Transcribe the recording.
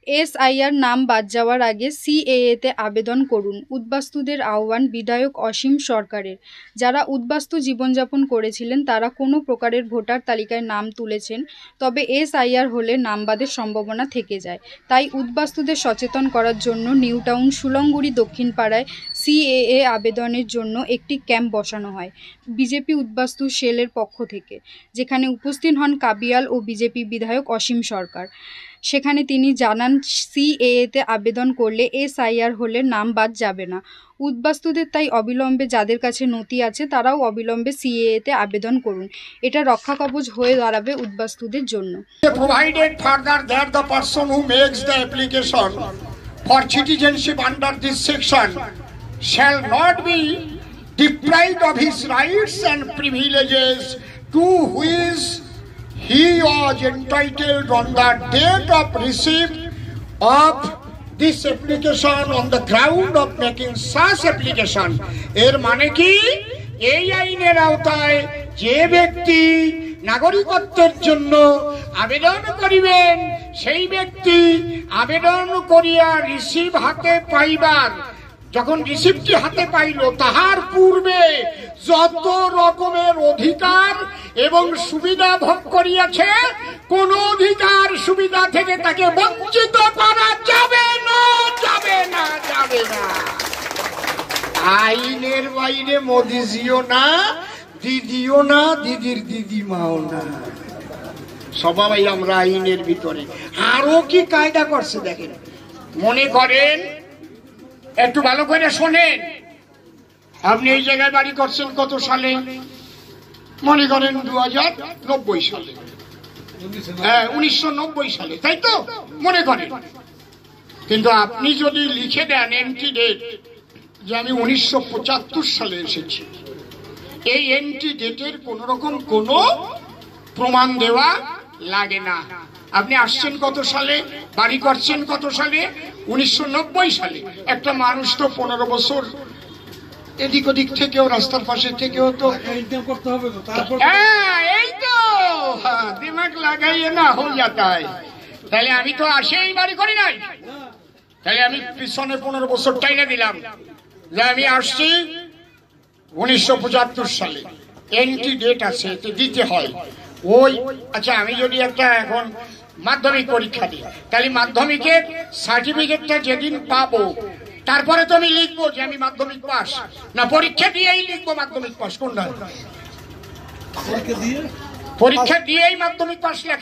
SIR নাম বাদ যাওয়ার আগে সিএএতে আবেদন করুন, উদ্বাস্তুদের আহ্বান বিধায়ক অসীম সরকারের। যারা উদ্বাস্তু জীবনযাপন করেছিলেন তারা কোনো প্রকারের ভোটার তালিকায় নাম তুলেছেন, তবে এসআইআর হলে নাম বাদের সম্ভাবনা থেকে যায়। তাই উদ্বাস্তুদের সচেতন করার জন্য নিউটাউন সুলংগুড়ি দক্ষিণ পাড়ায় সিএএ আবেদনের জন্য একটি ক্যাম্প বসানো হয় বিজেপি উদ্বাস্তু সেলের পক্ষ থেকে, যেখানে উপস্থিত হন কাবিয়াল ও বিজেপি বিধায়ক অসীম সরকার। সেখানে তিনি জানান, সিএএতে আবেদন করলে এসআইআর হলে নাম বাদ যাবে না। উদ্বাস্তুদের তাই অবিলম্বে, যাদের কাছে নথি আছে তারাও অবিলম্বে সিএএতে আবেদন করুন। এটা রক্ষা কবচ হয়ে দাঁড়াবে উদ্বাস্তুদের জন্য। Provided further that the person who makes the application for citizenship under this section shall not be deprived of his rights and privileges to which he was entitled on the date of receipt of this application on the ground of making such application. এর মানে কি, এই আইনের আওতায় যে ব্যক্তি নাগরিকত্বের জন্য আবেদন করিবেন সেই ব্যক্তি আবেদন করিয়া রিসিভ হাতে পাইবার, যখন রিসিপ্টটি হাতে পাইল তাহার পূর্বে যত রকমের অধিকার এবং সুবিধা ভোগ করিয়াছে, কোন অধিকার সুবিধা থেকে তাকে বঞ্চিত করা যাবে না, যাবে না, যাবে না। আইনের বাইরে মোদিজিও না, দিদিও না, দিদির দিদিমাও না, সবাই আমরা আইনের ভিতরে। আরো কি কায়দা করছে দেখেন। মনে করেন, একটু ভালো করে শোনেন, আপনি এই জায়গায় বাড়ি করছেন কত সালে? মনে করেন 2090 সালে, 1990 সালে, তাই তো মনে করেন। কিন্তু আপনি যদি লিখে দেন এন্ট্রি ডেট যে আমি 1975 সালে এসেছি, এই এন্ট্রি ডেটের কোন রকম কোন প্রমাণ দেওয়া লাগে না। আপনি আসছেন কত সালে, বাড়ি করছেন কত সালে? 1990 সালে। একটা মানুষ তো 15 বছর এদিক ওদিক থেকেও, রাস্তার পাশে থেকেও তো করতে হবে, এই তো দিমাগ লাগাইয়ে না হয়ে যায়। তাহলে আমি তো আসেই বাড়ি করি নাই, তাহলে আমি পিছনে 15 বছর টাইনে দিলাম যে আমি আসছি 1975 সালে। এন্ট্রি ডেট আছে, দিতে হয় ওই। আচ্ছা, আমি যদি একটা এখন মাধ্যমিক পরীক্ষা দিই, তাহলে মাধ্যমিকের সার্টিফিকেটটা যেদিন পাবো তারপরে তো আমি লিখবো যে আমি মাধ্যমিক পাস, না পরীক্ষা দিয়েই লিখবো মাধ্যমিক পাস? কোনটা? পরীক্ষা দিয়েই মাধ্যমিক পাস লেখা।